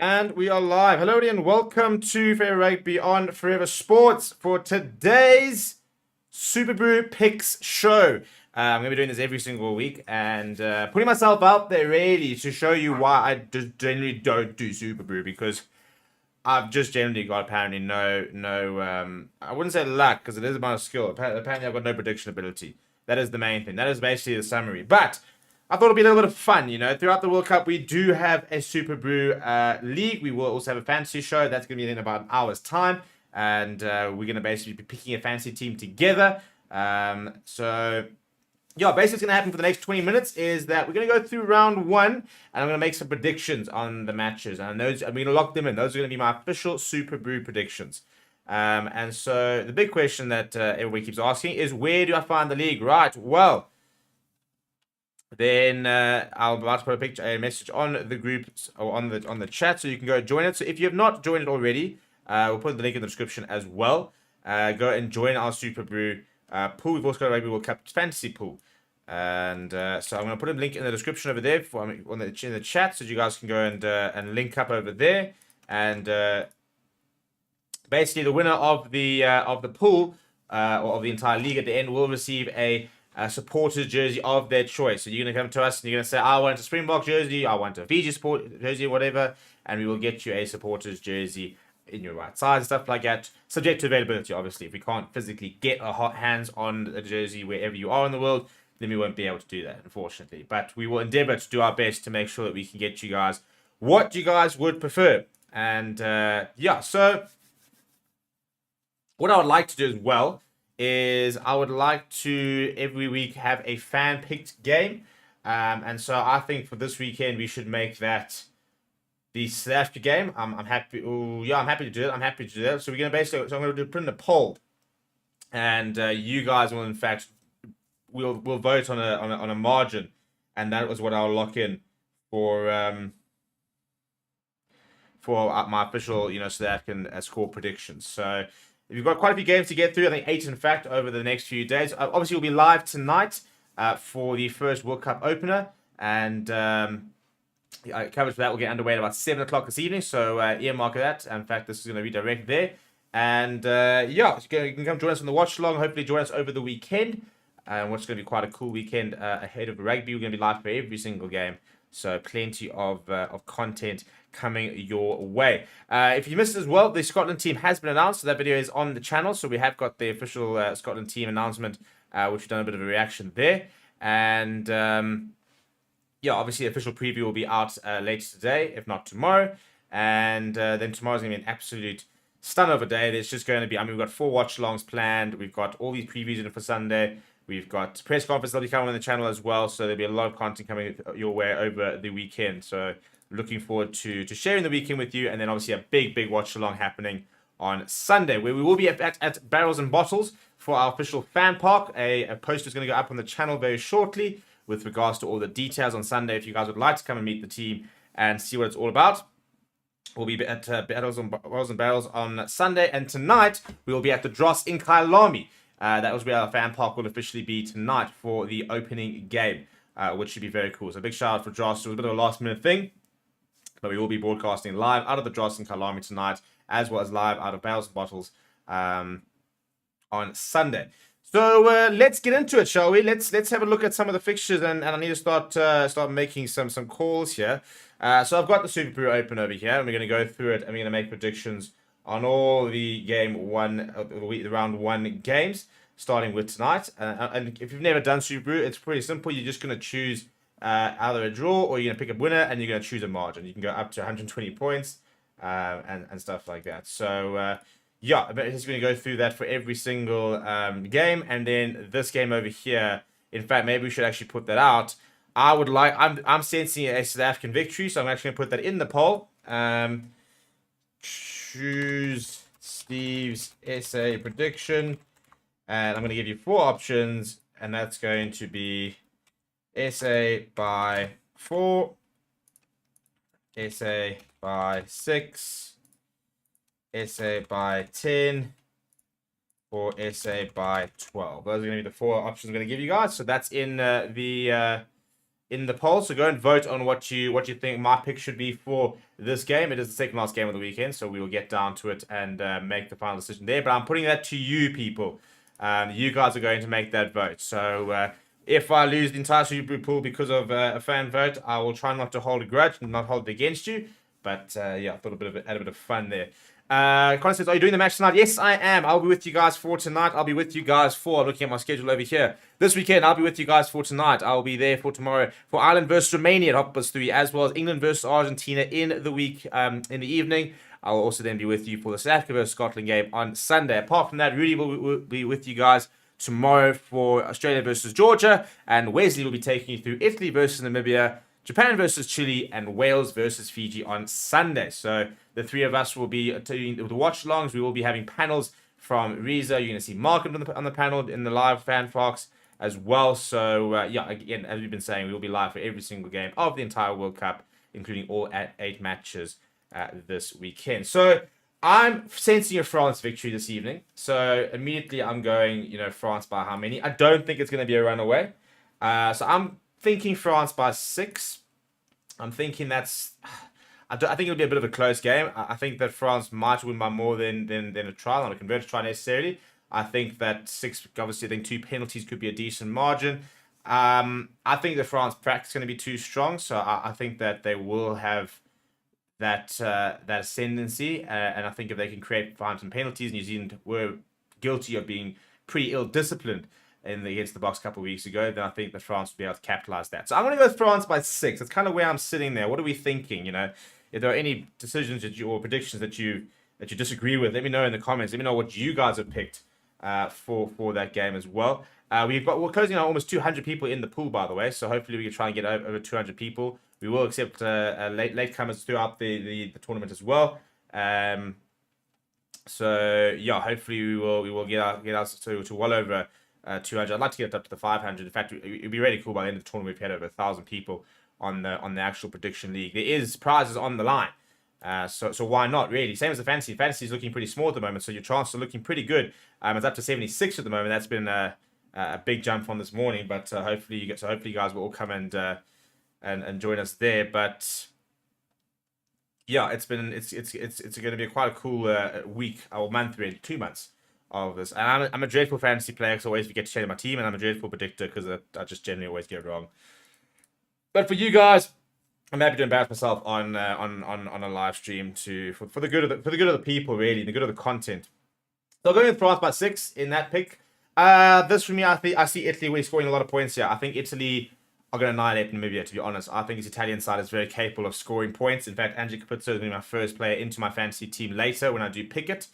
And we are live. Hello and welcome to Fair Rugby on Forever Sports for today's Superbru Picks show. I'm going to be doing this every single week and putting myself out there really to show you why I just generally don't do Superbru, because I've just generally got apparently no I wouldn't say luck, because it is about skill. Apparently I've got no prediction ability. That is the main thing. That is basically the summary. But I thought it'd be a little bit of fun, Throughout the World Cup, we do have a Superbru league. We will also have a fantasy show. That's going to be in about an hour's time. And we're going to basically be picking a fantasy team together. Yeah, basically what's going to happen for the next 20 minutes is that we're going to go through round one, and I'm going to make some predictions on the matches. And those, I'm going to lock them in. Those are going to be my official Superbru predictions. And so the big question that everybody keeps asking is, where do I find the league? Right, well, then I'll about to put a message on the group or on the chat, so you can go join it. So if you have not joined it already, we'll put the link in the description as well. Go and join our Superbru pool. We've also got a Rugby World Cup fantasy pool, and so I'm going to put a link in the description over there in the chat, so you guys can go and link up over there. And basically, the winner of the pool or of the entire league at the end will receive a supporters jersey of their choice. So you're going to come to us and you're going to say, I want a Springbok jersey, I want a Fiji sport jersey, whatever, and we will get you a supporters jersey in your right size and stuff like that, subject to availability, obviously. If we can't physically get our hands on a jersey wherever you are in the world, then we won't be able to do that, unfortunately. But we will endeavor to do our best to make sure that we can get you guys what you guys would prefer. And yeah, so what I would like to do as well is I would like to every week have a fan picked game. And so I think for this weekend we should make that the South Africa game. I'm happy. Ooh, yeah, I'm happy to do it. I'm happy to do that. So we're gonna basically, so I'm gonna put in a poll, and you guys will in fact we'll vote on a margin, and that was what I'll lock in for my official South African score predictions. So we've got quite a few games to get through. I think 8 in fact over the next few days. Obviously we'll be live tonight for the first World Cup opener, and coverage for that will get underway at about 7 o'clock this evening, so earmark that. In fact, this is going to redirect there. And yeah, you can come join us on the watch along. Hopefully join us over the weekend, which is going to be quite a cool weekend ahead of rugby. We're going to be live for every single game, so plenty of content coming your way. If you missed it as well, the Scotland team has been announced, so that video is on the channel. So we have got the official Scotland team announcement, which we've done a bit of a reaction there. And yeah, obviously the official preview will be out later today, if not tomorrow. And then tomorrow's going to be an absolute stun of a day. There's just going to be, we've got 4 watch-alongs planned. We've got all these previews in for Sunday. We've got press conference that'll be coming on the channel as well. So there'll be a lot of content coming your way over the weekend. So looking forward to sharing the weekend with you. And then obviously a big watch-along happening on Sunday, where we will be at Barrels and Bottles for our official fan park. A post is going to go up on the channel very shortly with regards to all the details on Sunday. If you guys would like to come and meet the team and see what it's all about, we'll be at Bottles and Barrels on Sunday. And tonight, we will be at the Dross in Kyalami. That was where our fan park will officially be tonight for the opening game, which should be very cool. So a big shout out for Dross. It was a bit of a last minute thing, but we will be broadcasting live out of the Dross in Kyalami tonight, as well as live out of Barrels and Bottles on Sunday. So let's get into it, shall we? Let's have a look at some of the fixtures, and I need to start making some calls here. So I've got the Superbru open over here, and we're going to go through it, and we're going to make predictions on all the the round 1 games, starting with tonight. And if you've never done Superbru, it's pretty simple. You're just going to choose either a draw, or you're going to pick a winner, and you're going to choose a margin. You can go up to 120 points and stuff like that. So yeah, I'm just going to go through that for every single game. And then this game over here, in fact, maybe we should actually put that out. I'm sensing a South African victory, so I'm actually going to put that in the poll. Choose Steve's SA prediction. And I'm going to give you 4 options, and that's going to be SA by 4, SA by 6, SA by 10, or SA by 12. Those are going to be the 4 options I'm going to give you guys. So that's in the in the poll. So go and vote on what you think my pick should be for this game. It is the second last game of the weekend, so we will get down to it and make the final decision there. But I'm putting that to you people. You guys are going to make that vote. So if I lose the entire Superbru pool because of a fan vote, I will try not to hold a grudge and not hold it against you. But yeah, I thought add a bit of fun there. Connor says, are you doing the match tonight? Yes, I am. I'll be with you guys for tonight. I'll be with you guys for, I'm looking at my schedule over here. This weekend, I'll be with you guys for tonight. I'll be there for tomorrow for Ireland versus Romania at 3:30, as well as England versus Argentina in the week, in the evening. I'll also then be with you for the South Africa versus Scotland game on Sunday. Apart from that, Rudy will be with you guys tomorrow for Australia versus Georgia, and Wesley will be taking you through Italy versus Namibia, Japan versus Chile, and Wales versus Fiji on Sunday. So the three of us will be doing the watch-alongs. We will be having panels from Reza. You're going to see Mark on the panel in the live fan fox as well. So yeah, again, as we've been saying, we will be live for every single game of the entire World Cup, including all 8 matches this weekend. So I'm sensing a France victory this evening. So immediately I'm going, France by how many? I don't think it's going to be a runaway. So I'm thinking France by 6. I'm thinking I think it'll be a bit of a close game. I think that France might win by more than a try, not a converted try necessarily. I think that 6, obviously, I think 2 penalties could be a decent margin. I think the France practice is going to be too strong, so I think that they will have that ascendancy. And I think if they can find some penalties, New Zealand were guilty of being pretty ill-disciplined against the Box a couple of weeks ago, then I think that France will be able to capitalize that. So I'm going to go with France by 6. That's kind of where I'm sitting there. What are we thinking? If there are any decisions or predictions that you disagree with, let me know in the comments. Let me know what you guys have picked for that game as well. We're closing out almost 200 people in the pool, by the way. So hopefully we can try and get over 200 people. We will accept latecomers throughout the tournament as well. So yeah, hopefully we will get us to well over 200. I'd like to get it up to the 500. In fact, it'd be really cool by the end of the tournament. We've had over 1,000 people on the actual prediction league. There is prizes on the line, so why not? Really, same as the fantasy. Fantasy is looking pretty small at the moment, so your chances are looking pretty good. It's up to 76 at the moment. That's been a big jump from this morning, but hopefully you guys will all come and join us there. But yeah, it's going to be quite a cool week or month, really, 2 months of this. And I'm a dreadful fantasy player because I always forget to change my team, and I'm a dreadful predictor because I just generally always get it wrong. But for you guys, I'm happy to embarrass myself on a live stream for the good of the people, really, the good of the content. So going with France by 6 in that pick. This for me, I see Italy really scoring a lot of points here. I think Italy are going to annihilate Namibia, to be honest. I think this Italian side is very capable of scoring points. In fact, Angie Capuzzo is going to be my first player into my fantasy team later when I do pick it.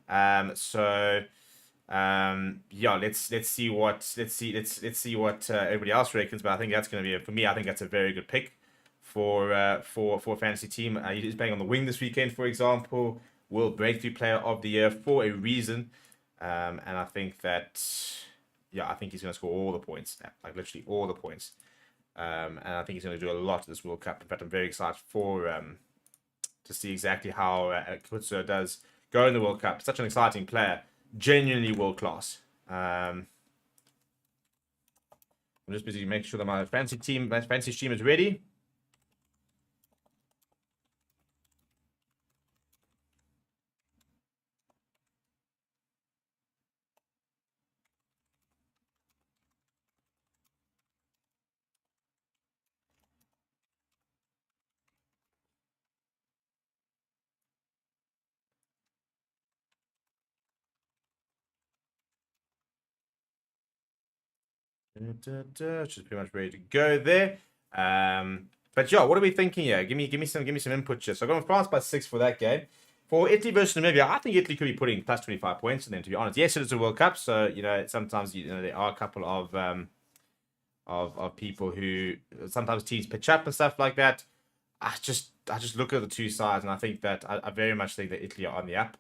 Yeah, let's see what everybody else reckons. But I think that's going to be for me. I think that's a very good pick for a fantasy team. He's playing on the wing this weekend, for example. World Breakthrough Player of the Year for a reason. And I think that, yeah, I think he's going to score all the points, like literally all the points. And I think he's going to do a lot of this World Cup. In fact, I'm very excited to see exactly how Capuzzo does go in the World Cup. Such an exciting player, genuinely world class. I'm just busy making sure that my fantasy team is ready. She's pretty much ready to go there. But yeah, what are we thinking here? Give me some input here. So I'm going with France by 6 for that game. For Italy versus Namibia, I think Italy could be putting plus 25 points in them, to be honest. Yes, it is a World Cup, so sometimes there are a couple of people who sometimes teams pitch up and stuff like that. I just look at the two sides, and I think that I very much think that Italy are on the up.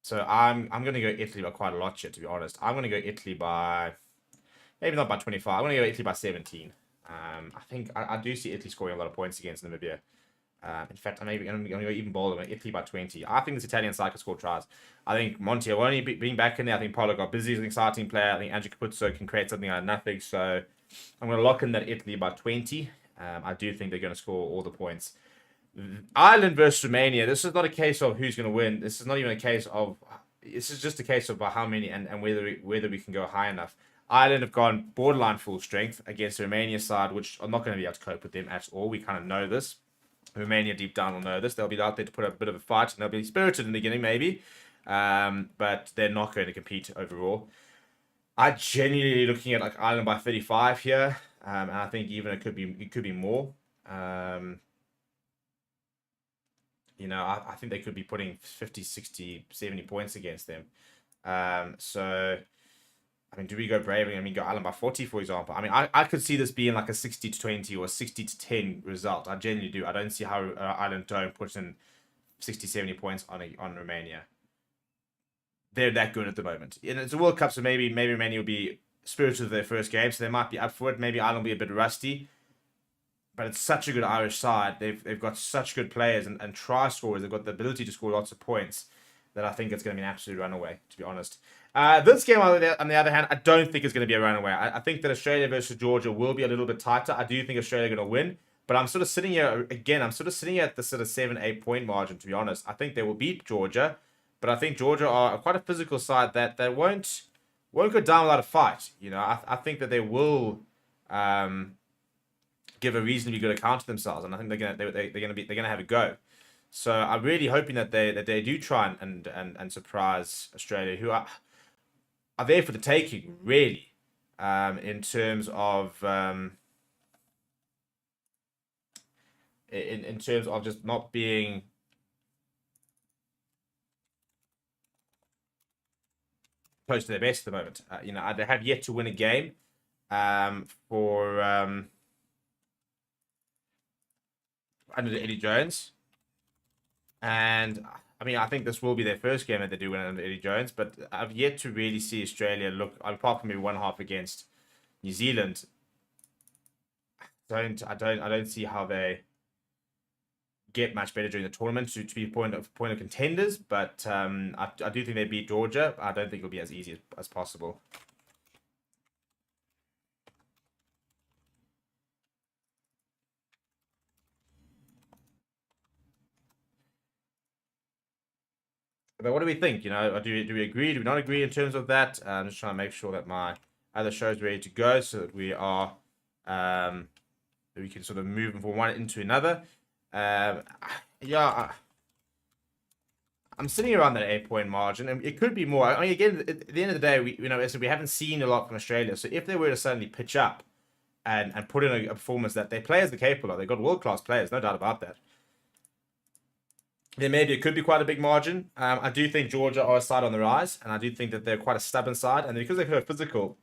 So I'm going to go Italy by quite a lot here, to be honest. I'm going to go Italy by, maybe not by 25. I'm going to go Italy by 17. I think I do see Italy scoring a lot of points against Namibia. In fact, I'm going to go even bolder, Italy by 20. I think this Italian side can score tries. I think Montiel being back in there. I think Paolo Garbizzi is an exciting player. I think Andrew Capuzzo can create something out of nothing. So I'm going to lock in that Italy by 20. I do think they're going to score all the points. Ireland versus Romania. This is not a case of who's going to win. This is not even a case of. This is just a case of how many and whether we can go high enough. Ireland have gone borderline full strength against the Romania side, which are not going to be able to cope with them at all. We kind of know this. Romania deep down will know this. They'll be out there to put up a bit of a fight, and they'll be spirited in the beginning, maybe. But they're not going to compete overall. I'm genuinely looking at like Ireland by 35 here, and I think even it could be more. You know, I think they could be putting 50, 60, 70 points against them. So, I mean, do we go brave? I mean, go Ireland by 40, for example. I mean, I could see this being like a 60 to 20 or 60 to 10 result. I genuinely do. I don't see how Ireland don't put in 60, 70 points on Romania. They're that good at the moment. And it's a World Cup, so maybe Romania will be spirited of their first game, so they might be up for it. Maybe Ireland will be a bit rusty. But it's such a good Irish side. They've got such good players and try scorers. They've got the ability to score lots of points that I think it's going to be an absolute runaway, to be honest. This game, on the other hand, I don't think it's going to be a runaway. I think that Australia versus Georgia will be a little bit tighter. I do think Australia are going to win. But I'm sort of sitting here, again, at the sort of 7-8 point margin, to be honest. I think they will beat Georgia. But I think Georgia are quite a physical side that won't go down without a fight. You know, I think that they will give a reasonably good account of themselves, and I think they're gonna have a go. So I'm really hoping that they do try and surprise Australia, who are there for the taking, really, in terms of in terms of just not being close to their best at the moment. You know, they have yet to win a game for under Eddie Jones, and I mean, I think this will be their first game that they do win under Eddie Jones. But I've yet to really see Australia look, apart from maybe one half against New Zealand. I don't see how they get much better during the tournament to be point of contenders, but I do think they beat Georgia. I don't think it'll be as easy as possible. But what do we think? You know, do we agree? Do we not agree in terms of that? I'm just trying to make sure that my other show is ready to go, so that we are we can sort of move from one into another. Yeah, I'm sitting around that 8 point margin, and it could be more. I mean, again, at the end of the day, we haven't seen a lot from Australia. So if they were to suddenly pitch up and put in a performance that their players are capable of, they've got world-class players, no doubt about that, then maybe it could be quite a big margin. I do think Georgia are a side on the rise, and I do think that they're quite a stubborn side, and because they're physical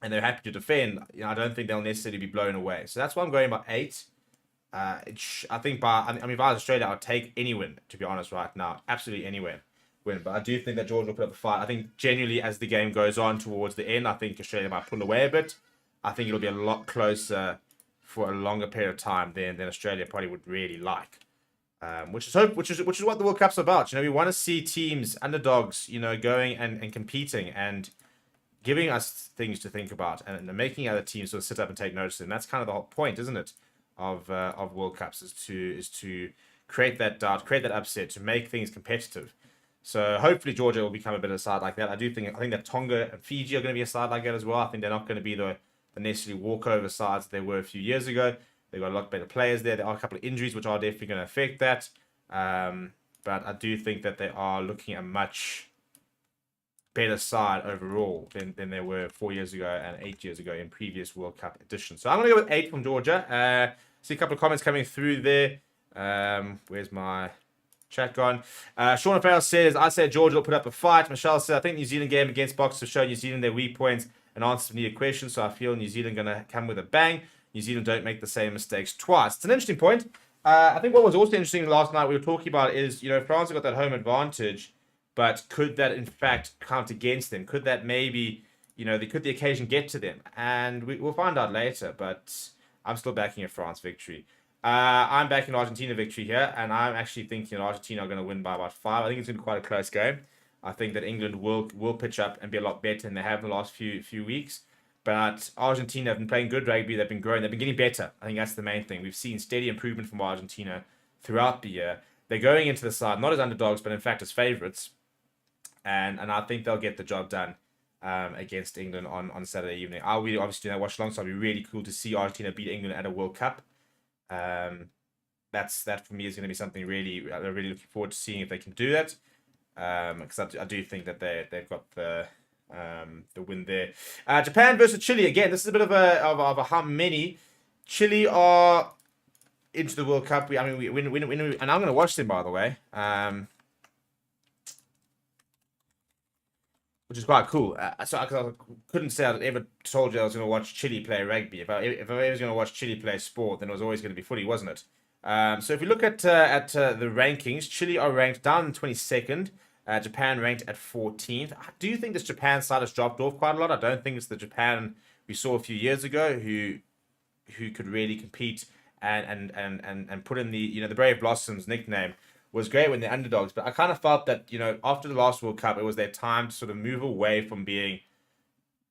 and they're happy to defend, you know, I don't think they'll necessarily be blown away. So that's why I'm going by 8. I think if I was Australia, I'd take any win, to be honest, right now. Absolutely any win. But I do think that Georgia will put up a fight. I think genuinely, as the game goes on towards the end, I think Australia might pull away a bit. I think it'll be a lot closer for a longer period of time than Australia probably would really like. Which is what the World Cup's about. You know, we want to see teams, underdogs, you know, going and competing and giving us things to think about and making other teams sort of sit up and take notice. And that's kind of the whole point, isn't it, of World Cups, is to create that doubt, create that upset, to make things competitive. So hopefully Georgia will become a bit of a side like that. I think that Tonga and Fiji are going to be a side like that as well. I think they're not going to be the necessarily walkover sides they were a few years ago. They've got a lot better players there. There are a couple of injuries which are definitely going to affect that. But I do think that they are looking at a much better side overall than they were 4 years ago and 8 years ago in previous World Cup editions. So I'm going to go with 8 from Georgia. See a couple of comments coming through there. Where's my chat gone? Sean Farrell says, I said Georgia will put up a fight. Michelle said, I think New Zealand game against Boxers showed New Zealand their weak points and answers to needed questions. So I feel New Zealand going to come with a bang. New Zealand don't make the same mistakes twice. It's an interesting point. I think what was also interesting last night we were talking about is, you know, France have got that home advantage, but could that in fact count against them? Could that maybe, you know, could the occasion get to them? And we'll find out later, but I'm still backing a France victory. I'm backing Argentina victory here, and I'm actually thinking Argentina are going to win by about 5. I think it's going to be quite a close game. I think that England will pitch up and be a lot better than they have in the last few weeks. But Argentina have been playing good rugby. They've been growing. They've been getting better. I think that's the main thing. We've seen steady improvement from Argentina throughout the year. They're going into the side, not as underdogs, but in fact as favourites. And I think they'll get the job done against England on Saturday evening. I'll really obviously do that watch along, so it'll be really cool to see Argentina beat England at a World Cup. That for me is going to be something I'm really looking forward to seeing if they can do that. Because I do think that they've got the win there. Japan versus Chile again. This is a bit of a how many. Chile are into the World Cup. And I'm going to watch them, by the way. Which is quite cool. So I couldn't say I'd ever told you I was going to watch Chile play rugby. If I was going to watch Chile play sport, then it was always going to be footy, wasn't it? So if you look at the rankings, Chile are ranked down in 22nd. Japan ranked at 14th. I do think this Japan side has dropped off quite a lot. I don't think it's the Japan we saw a few years ago who could really compete and put in the Brave Blossoms nickname was great when they're underdogs. But I kind of felt that, after the last World Cup, it was their time to sort of move away from being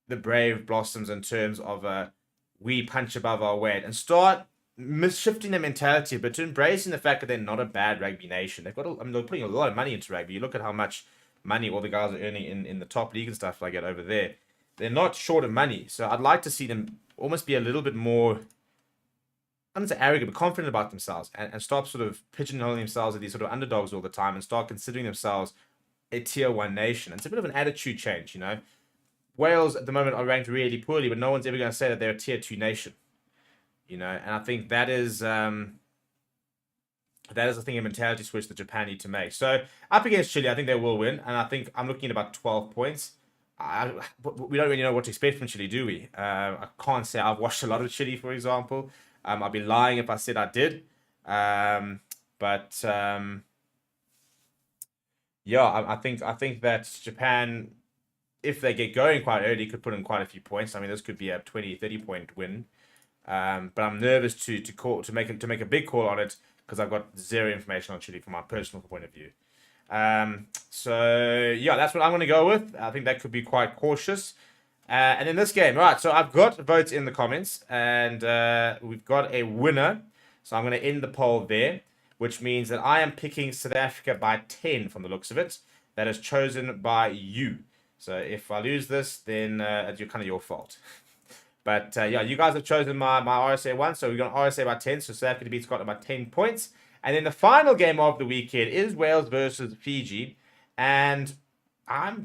the Brave Blossoms in terms of we punch above our weight and start shifting their mentality, but to embracing the fact that they're not a bad rugby nation. They've got, they're putting a lot of money into rugby. You look at how much money all the guys are earning in the top league and stuff like that over there. They're not short of money. So I'd like to see them almost be a little bit more, I don't say arrogant, but confident about themselves and stop sort of pigeonholing themselves as these sort of underdogs all the time and start considering themselves a tier 1 nation. And it's a bit of an attitude change, Wales at the moment are ranked really poorly, but no one's ever going to say that they're a tier 2 nation. And I think that is I think, a mentality switch that Japan need to make. So up against Chile, I think they will win, and I think I'm looking at about 12 points. We don't really know what to expect from Chile, do we? I can't say I've watched a lot of Chile, for example. I'd be lying if I said I did. I think that Japan, if they get going quite early, could put in quite a few points. I mean, this could be a 20, 30-point win. But I'm nervous to make a big call on it because I've got zero information on Chile from my personal point of view. That's what I'm going to go with. I think that could be quite cautious. And in this game, right, so I've got votes in the comments, and we've got a winner. So I'm going to end the poll there, which means that I am picking South Africa by 10 from the looks of it. That is chosen by you. So if I lose this, then it's kind of your fault. But you guys have chosen my RSA 1, so we've got RSA by 10, so South Africa beat Scotland by 10 points. And then the final game of the weekend is Wales versus Fiji. And I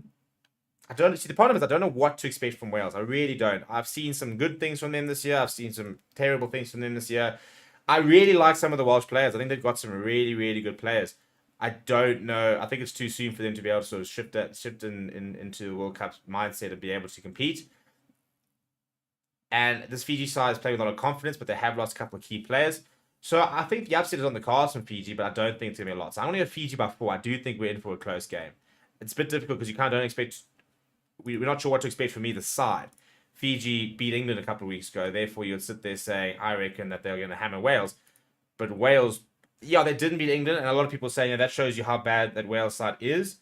don't see, the problem is I don't know what to expect from Wales. I really don't. I've seen some good things from them this year. I've seen some terrible things from them this year. I really like some of the Welsh players. I think they've got some really, really good players. I don't know. I think it's too soon for them to be able to sort of shift into the World Cup mindset and be able to compete. And this Fiji side is playing with a lot of confidence, but they have lost a couple of key players. So I think the upset is on the cards from Fiji, but I don't think it's going to be a lot. So I'm going to go Fiji by 4. I do think we're in for a close game. It's a bit difficult because you kind of don't expect... We're not sure what to expect from either side. Fiji beat England a couple of weeks ago. Therefore, you'd sit there saying, I reckon that they're going to hammer Wales. But Wales, they didn't beat England. And a lot of people are saying that shows you how bad that Wales side is.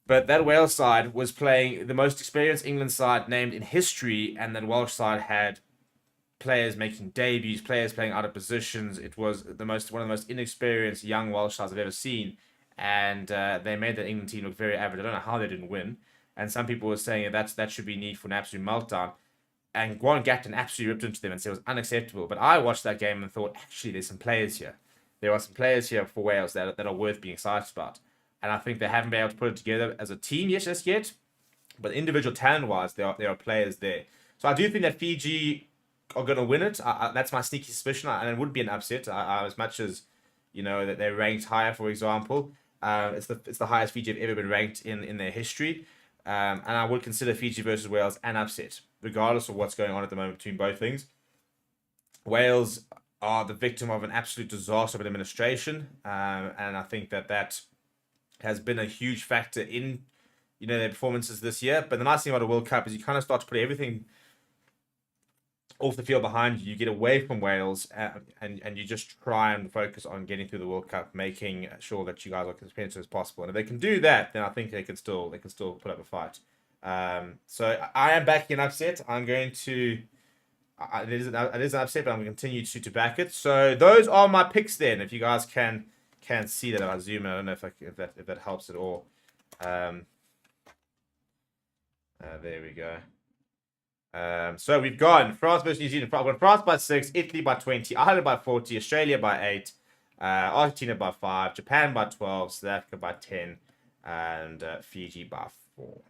But that Wales side was playing the most experienced England side named in history, and that Welsh side had players making debuts, players playing out of positions. It was one of the most inexperienced young Welsh sides I've ever seen, and they made the England team look very average. I don't know how they didn't win, and some people were saying that should be need for an absolute meltdown. And Warren Gatton absolutely ripped into them and said it was unacceptable. But I watched that game and thought, actually, there's some players here. There are some players here for Wales that are worth being excited about. And I think they haven't been able to put it together as a team just yet. But individual talent-wise, there are players there. So I do think that Fiji are going to win it. That's my sneaky suspicion. And it would be an upset. As much as, that they're ranked higher, for example. It's the highest Fiji have ever been ranked in their history. And I would consider Fiji versus Wales an upset, regardless of what's going on at the moment between both things. Wales are the victim of an absolute disaster of an administration. And I think that has been a huge factor in, their performances this year. But the nice thing about a World Cup is you kind of start to put everything off the field behind you. You get away from Wales and you just try and focus on getting through the World Cup, making sure that you guys are as competitive as possible. And if they can do that, then I think they can still put up a fight. So I am backing an upset. I'm going to. It is an upset, but I'm going to continue to back it. So those are my picks. Then, if you guys can see that, I'll zoom in. I don't know if that helps at all. There we go. So we've gone France versus New Zealand. I've got France by 6, Italy by 20, Ireland by 40, Australia by 8, Argentina by 5, Japan by 12, South Africa by 10, and Fiji by 4.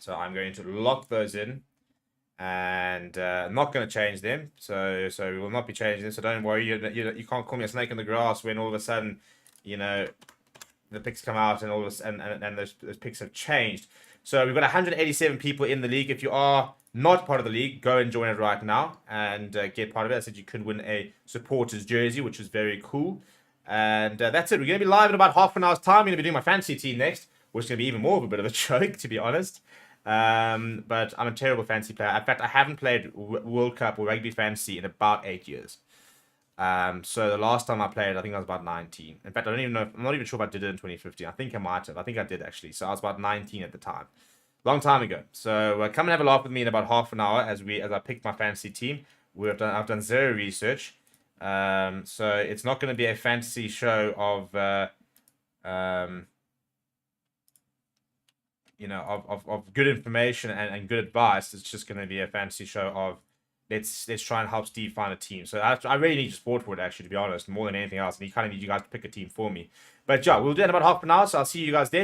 So I'm going to lock those in, and I'm not going to change them. So we will not be changing them. So don't worry. You can't call me a snake in the grass when all of a sudden, the picks come out and all of a, and those picks have changed. So we've got 187 people in the league. If you are not part of the league, go and join it right now and get part of it. I said you could win a supporters jersey, which is very cool. And that's it. We're going to be live in about half an hour's time. I'm going to be doing my fantasy team next, which is going to be even more of a bit of a joke, to be honest. But I'm a terrible fantasy player. In fact, I haven't played World Cup or Rugby Fantasy in about 8 years. So the last time I played, I think I was about 19. In fact, I don't even know. I'm not even sure if I did it in 2015. I think I might have. I think I did, actually. So I was about 19 at the time. Long time ago. So come and have a laugh with me in about half an hour as I pick my fantasy team. I've done zero research. So it's not going to be a fantasy show of of good information and good advice. It's just going to be a fantasy show of let's try and help Steve find a team. So I really need your support for it, actually, to be honest, more than anything else. And he kind of need you guys to pick a team for me. But yeah, we'll do it in about half an hour. So I'll see you guys then.